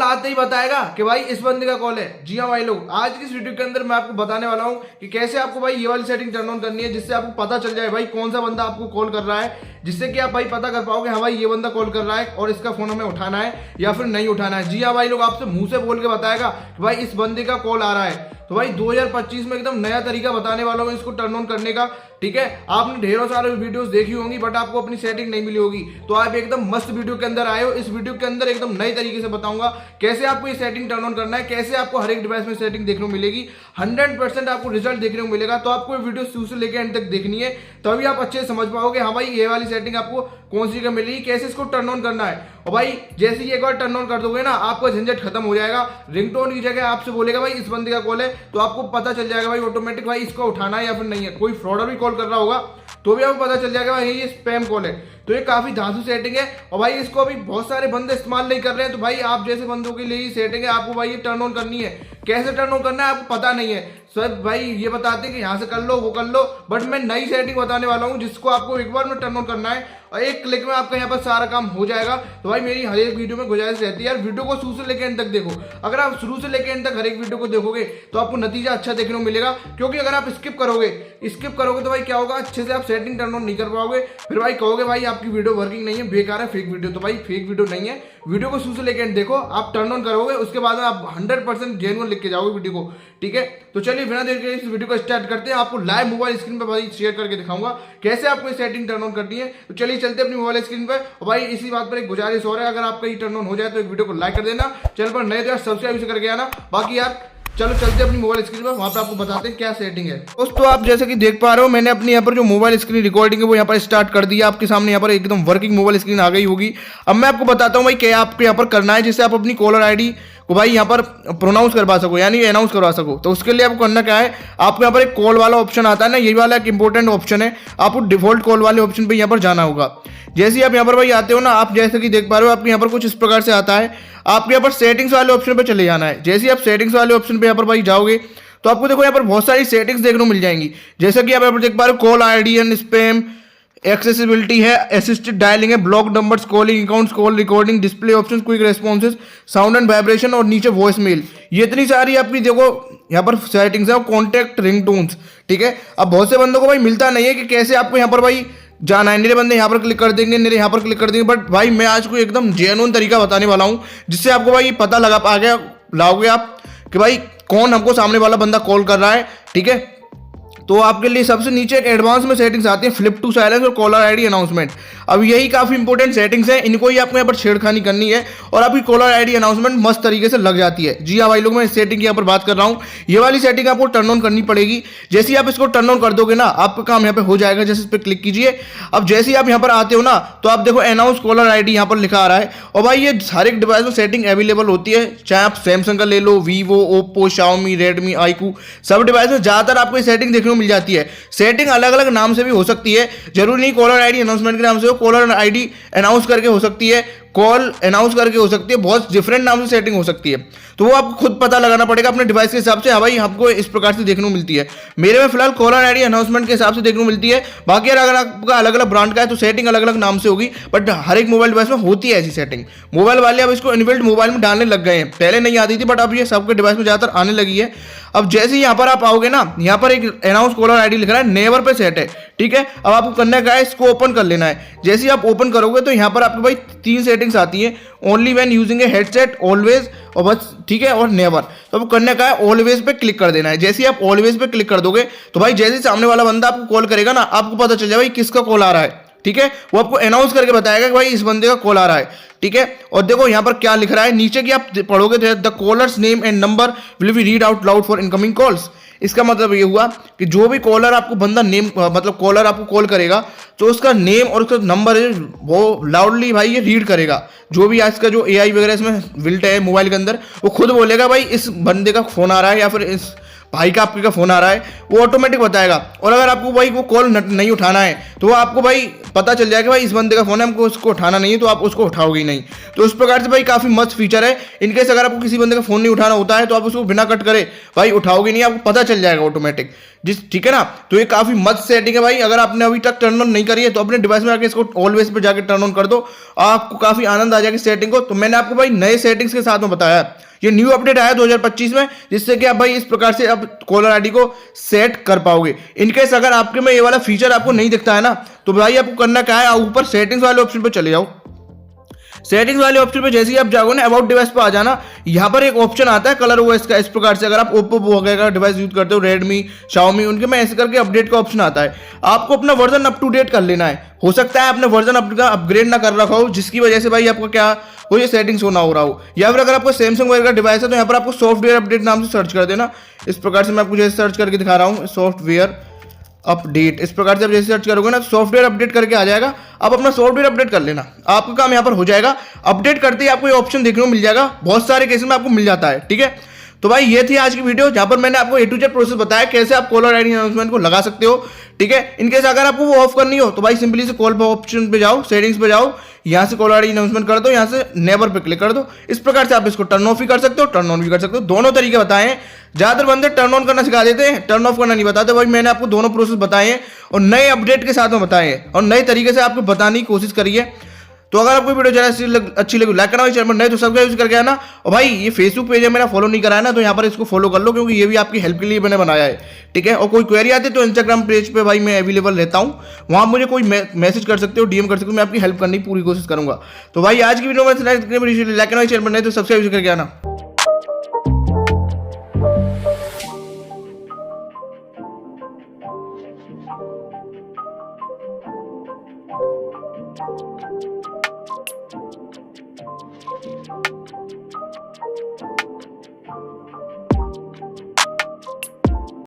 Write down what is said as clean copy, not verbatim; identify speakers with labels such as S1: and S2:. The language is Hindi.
S1: आते ही बताएगा कि भाई इस बंदे का कॉल है। जी हाँ भाई लोग, आज की इस वीडियो के अंदर मैं आपको बताने वाला हूँ कि कैसे आपको भाई ये वाली सेटिंग टर्न ऑन करनी है, जिससे आपको पता चल जाए भाई कौन सा बंदा आपको कॉल कर रहा है, जिससे कि आप भाई पता कर पाओगे हाँ भाई ये बंदा कॉल कर रहा है और इसका फोन हमें उठाना है या फिर नहीं उठाना है। जी हाँ भाई लोग, आपसे मुंह से बोल के बताएगा कि भाई इस बंदे का कॉल आ रहा है। तो भाई 2025 में एकदम नया तरीका बताने वाला हूँ इसको टर्न ऑन करने का। ठीक है, आपने ढेरों सारे वीडियोस देखी होंगी बट आपको अपनी सेटिंग नहीं मिली होगी, तो आप एकदम मस्त वीडियो के अंदर आए हो। इस वीडियो के अंदर एकदम नई तरीके से बताऊंगा कैसे आपको ये सेटिंग टर्न ऑन करना है, कैसे आपको हर एक डिवाइस में सेटिंग देखने को मिलेगी। 100% आपको रिजल्ट देखने को मिलेगा। तो आपको ये वीडियो शुरू से लेकर एंड तक देखनी है, तभी आप अच्छे से समझ पाओगे हाँ भाई ये वाली सेटिंग आपको कौन सी का मिलेगी, कैसे इसको टर्न ऑन करना है। और भाई जैसे ही एक बार टर्न ऑन कर दोगे ना, आपका झंझट खत्म हो जाएगा। रिंगटोन की जगह आपसे बोलेगा भाई इस बंदे का कॉल है, तो आपको पता चल जाएगा भाई ऑटोमेटिक भाई इसको उठाना है या फिर नहीं है। कोई फ्रॉडर भी कॉल कर रहा होगा तो भी आपको पता चल जाएगा भाई ये स्पैम कॉल है। तो ये काफी धांसू सेटिंग है और भाई इसको अभी बहुत सारे बंदे इस्तेमाल नहीं कर रहे हैं। तो भाई आप जैसे बंदों के लिए ये सेटिंग है, आपको भाई ये टर्न ऑन करनी है। कैसे टर्न ऑन करना है आपको पता नहीं है, सब भाई ये बताते हैं कि यहाँ से कर लो वो कर लो, बट मैं नई सेटिंग बताने वाला हूँ जिसको आपको एक बार में टर्न ऑन करना है और एक क्लिक में आपका यहाँ पर सारा काम हो जाएगा। तो भाई मेरी हर एक वीडियो में गुजारिश रहती है यार, वीडियो को शुरू से लेकर एंड तक देखो। अगर आप शुरू से लेकर एंड तक हर एक वीडियो को देखोगे तो आपको नतीजा अच्छा देखने को मिलेगा, क्योंकि अगर आप स्किप करोगे तो भाई क्या होगा, अच्छे से आप सेटिंग टर्न ऑन नहीं कर पाओगे। फिर भाई कहोगे भाई आपकी वीडियो वर्किंग नहीं है, बेकार है, फेक वीडियो। तो भाई फेक वीडियो नहीं है, वीडियो को शुरू से लेकर एंड देखो। आप टर्न ऑन करोगे उसके बाद आप 100% जेन्युइन लिख के जाओगे वीडियो को। ठीक है, तो चलिए बिना देर के इस वीडियो को स्टार्ट करते हैं। आपको लाइव मोबाइल स्क्रीन पर भाई शेयर करके दिखाऊंगा कैसे आपको सेटिंग टर्न ऑन करनी है। तो चलिए चलते अपनी मोबाइल स्क्रीन पर। और भाई इसी बात पर एक गुजारिश हो रहा है, अगर आपका ये टर्न ऑन हो जाए तो एक वीडियो को लाइक कर देना, चैनल पर नए तो यार सब्सक्राइब करके आना। बाकी यार चलो चलते अपनी मोबाइल स्क्रीन पर, वहां पे आपको बताते हैं क्या सेटिंग है। दोस्तों आप जैसे कि देख पा रहे हो, मैंने अपनी यहाँ पर जो मोबाइल स्क्रीन रिकॉर्डिंग है वो यहाँ पर स्टार्ट कर दिया। आपके सामने यहाँ पर एकदम वर्किंग मोबाइल स्क्रीन आ गई होगी। अब मैं आपको बताता हूँ भाई क्या आपको यहाँ पर करना है, जिससे आप अपनी कॉलर आईडी को भाई यहाँ पर प्रोनाउंस करवा सको, यानी अनाउंस करवा सको। तो उसके लिए आपको करना क्या है, आपको यहाँ पर एक कॉल वाला ऑप्शन आता है ना, यही वाला एक इंपॉर्टेंट ऑप्शन है। आपको डिफॉल्ट कॉल वाले ऑप्शन पे यहाँ पर जाना होगा। जैसे ही आप यहाँ पर भाई आते हो ना, आप जैसे कि देख पा रहे हो आपको यहाँ पर कुछ इस प्रकार से आता है। आपको यहाँ पर सेटिंग्स वाले ऑप्शन पे चले जाना है। जैसे ही आप सेटिंग्स वाले ऑप्शन पे यहाँ पर भाई जाओगे तो आपको देखो यहाँ पर बहुत सारी सेटिंग्स देखने को मिल जाएंगी। जैसे कि आप यहाँ पर देख पा रहे हो, call ID and spam, accessibility है, असिस्टेड डायलिंग है, block numbers, calling accounts, call recording, display options, quick responses, sound and vibration और नीचे वॉइस मेल। ये इतनी सारी आपकी देखो यहाँ पर सेटिंग्स है। Contact, ringtones. ठीक है, अब बहुत से बंदों को भाई मिलता नहीं है कि कैसे आपको यहाँ पर भाई जाना है। मेरे बंदे यहाँ पर क्लिक कर देंगे, मेरे यहाँ पर क्लिक कर देंगे, बट भाई मैं आज को एकदम जेन्युइन तरीका बताने वाला हूँ जिससे आपको भाई पता लाओगे आप कि भाई कौन हमको सामने वाला बंदा कॉल कर रहा है। ठीक है, तो आपके लिए सबसे नीचे एक एडवांस में सेटिंग्स आती है, फ्लिप टू साइलेंस और कॉलर आईडी अनाउंसमेंट। अब यही काफी इंपॉर्टेंट सेटिंग्स हैं, इनको ही आपको यहाँ पर छेड़खानी करनी है और आपकी कॉलर आईडी अनाउंसमेंट मस्त तरीके से लग जाती है। जी हाँ भाई लोग, मैं इस सेटिंग की यहाँ पर बात कर रहा हूँ। ये वाली सेटिंग आपको टर्न ऑन करनी पड़ेगी। जैसे ही आप इसको टर्न ऑन कर दोगे ना, आपका काम यहाँ पे हो जाएगा। जैसे इस पर क्लिक कीजिए। अब जैसे ही आप यहाँ पर आते हो ना, तो आप देखो अनाउंस कॉलर आईडी यहाँ पर लिखा आ रहा है। और भाई ये हर एक डिवाइस में सेटिंग अवेलेबल होती है, चाहे आप सैमसंग का ले लो, Vivo, Oppo, Xiaomi, Redmi, iQOO, सब डिवाइस में ज्यादातर आपको ये सेटिंग देखने को मिल जाती है। सेटिंग अलग अलग नाम से भी हो सकती है, जरूरी नहीं कॉलर आईडी अनाउंसमेंट के नाम से हो, कॉलर आईडी अनाउंस करके हो सकती है, कॉल अनाउंस करके हो सकती है, बहुत डिफरेंट नाम से सेटिंग हो सकती है। तो वो आपको खुद पता लगाना पड़ेगा अपने डिवाइस के हिसाब से। हाँ भाई हमको इस प्रकार से देखने को मिलती है। मेरे में फिलहाल कॉलर आईडी अनाउंसमेंट के हिसाब से देखने को मिलती है। बाकी अगर आपका अलग अलग ब्रांड का है तो सेटिंग अलग अलग नाम से होगी, बट हर एक मोबाइल डिवाइस में होती है ऐसी सेटिंग। मोबाइल वाले अब इसको इनबिल्ट मोबाइल में डालने लग गए हैं, पहले नहीं आती थी बट अब ये सबके डिवाइस में ज्यादातर आने लगी है। अब जैसे ही यहाँ पर आप आओगे ना, यहाँ पर एक अनाउंस कॉलर आईडी लिख रहा है, नेवर पे सेट है। ठीक है, अब आपको करना क्या है, इसको ओपन कर लेना है। जैसे ही आप ओपन करोगे तो यहाँ पर आपके भाई 3 सेटिंग्स आती है, only when using A headset, always और बस। ठीक है, और नेवर। तो आपको करना क्या है, ऑलवेज पे क्लिक कर देना है। जैसे ही आप ऑलवेज पे क्लिक कर दोगे तो भाई जैसे ही सामने वाला बंदा आपको कॉल करेगा ना, आपको पता चल जाए भाई किसका कॉल आ रहा है। ठीक है, वो आपको अनाउंस करके बताएगा कि भाई इस बंदे का कॉल आ रहा है। ठीक है, और देखो यहाँ पर क्या लिख रहा है नीचे की आप पढ़ोगे तो the caller's name and number will be read out loud for incoming calls. इसका मतलब ये हुआ कि जो भी कॉलर आपको बंदा नेम मतलब कॉलर आपको कॉल करेगा तो उसका नेम और उसका नंबर है वो लाउडली भाई ये रीड करेगा। जो भी आज का जो एआई वगैरह इसमें बिल्ट है मोबाइल के अंदर, वो खुद बोलेगा भाई इस बंदे का फोन आ रहा है या फिर इस भाई का आपके का फोन आ रहा है, वो ऑटोमेटिक बताएगा। और अगर आपको भाई वो कॉल नहीं उठाना है तो वो आपको भाई पता चल जाएगा भाई इस बंदे का फोन है, हमको उसको उठाना नहीं है, तो आप उसको उठाओगे ही नहीं। तो उस प्रकार से भाई काफी मस्त फीचर है। इनकेस अगर आपको किसी बंदे का फोन नहीं उठाना होता है तो आप उसको बिना कट करे भाई उठाओगे नहीं, आपको पता चल जाएगा ऑटोमेटिक। ठीक है ना। तो ये काफी मस्त सेटिंग है भाई। अगर आपने अभी तक टर्न ऑन नहीं करी है तो अपने डिवाइस में आके इसको ऑलवेज पे जाके टर्न ऑन कर दो, आपको काफी आनंद आ जाएगा सेटिंग को। तो मैंने आपको भाई नए सेटिंग्स के साथ में बताया, ये न्यू अपडेट आया 2025 में, जिससे कि आप भाई इस प्रकार से अब कॉलर आईडी को सेट कर पाओगे। इनकेस अगर आपके में ये वाला फीचर आपको नहीं दिखता है ना, तो भाई आपको करना क्या है, ऊपर सेटिंग्स वाले ऑप्शन पे चले जाओ। सेटिंग्स वाले ऑप्शन पे जैसे ही आप जाओगे ना, अबाउट डिवाइस पे आ जाना, यहाँ पर एक ऑप्शन आता है कलर ओएस का। इस प्रकार से अगर आप ओप्पो वगैरह का डिवाइस यूज करते हो, रेडमी, शाओमी, उनके में ऐसे करके अपडेट का ऑप्शन आता है। आपको अपना वर्जन अप टू डेट कर लेना है। हो सकता है आपने वर्जन अपग्रेड ना कर रखा हो, जिसकी वजह से भाई आपको क्या वो ये सेटिंग्स होना हो रहा हो। या फिर अगर आपको सैमसंग वगैरह का डिवाइस है तो यहाँ पर आपको सॉफ्टवेयर अपडेट नाम से सर्च कर देना। इस प्रकार से मैं आपको जैसे सर्च करके दिखा रहा हूँ, सॉफ्टवेयर अपडेट, इस प्रकार से आप जैसे सर्च करोगे ना, सॉफ्टवेयर अपडेट करके आ जाएगा। आप अपना सॉफ्टवेयर अपडेट कर लेना, आपका काम यहाँ पर हो जाएगा। अपडेट करते ही आपको ये ऑप्शन देखने को मिल जाएगा, बहुत सारे केसेस में आपको मिल जाता है। ठीक है, तो भाई ये थी आज की वीडियो, जहां पर मैंने आपको ए टू जेड प्रोसेस बताया कैसे आप कॉलर आईडी अनाउंसमेंट को लगा सकते हो। ठीक है, इनकेस अगर आपको वो ऑफ करनी हो तो भाई सिंपली से कॉल पर ऑप्शन पे जाओ, सेटिंग्स पे जाओ, यहाँ से कॉलर आईडी अनाउंसमेंट कर दो, यहाँ से नेबर पे क्लिक कर दो। इस प्रकार से आप इसको टर्न ऑफ भी कर सकते हो, टर्न ऑन भी कर सकते हो। दोनों तरीके बताए हैं। ज्यादातर बंदे टर्न ऑन करना सिखा देते हैं, टर्न ऑफ करना नहीं बताते। भाई मैंने आपको दोनों प्रोसेस बताए हैं और नए अपडेट के साथ में बताए हैं और नए तरीके से आपको बताने की कोशिश करिए। तो अगर आपको वीडियो ज़्यादा अच्छी लगी लाइक करना, चैनल पर नए तो सब्सक्राइब करके आना। और भाई ये फेसबुक पेज है मेरा, फॉलो नहीं कराया ना, तो यहाँ पर इसको फॉलो कर लो, क्योंकि ये भी आपकी हेल्प के लिए मैंने बनाया है। ठीक है, और कोई क्वेरी आती है तो इंस्टाग्राम पेज पे भाई मैं अवेलेबल रहता हूँ, वहाँ मुझे कोई मैसेज कर सकते हो, डीएम कर सकते हो, मैं आपकी हेल्प करने की पूरी कोशिश करूँगा। तो भाई आज की वीडियो में लाइक करना, चैनल पर नए तो सब्सक्राइब करके आना।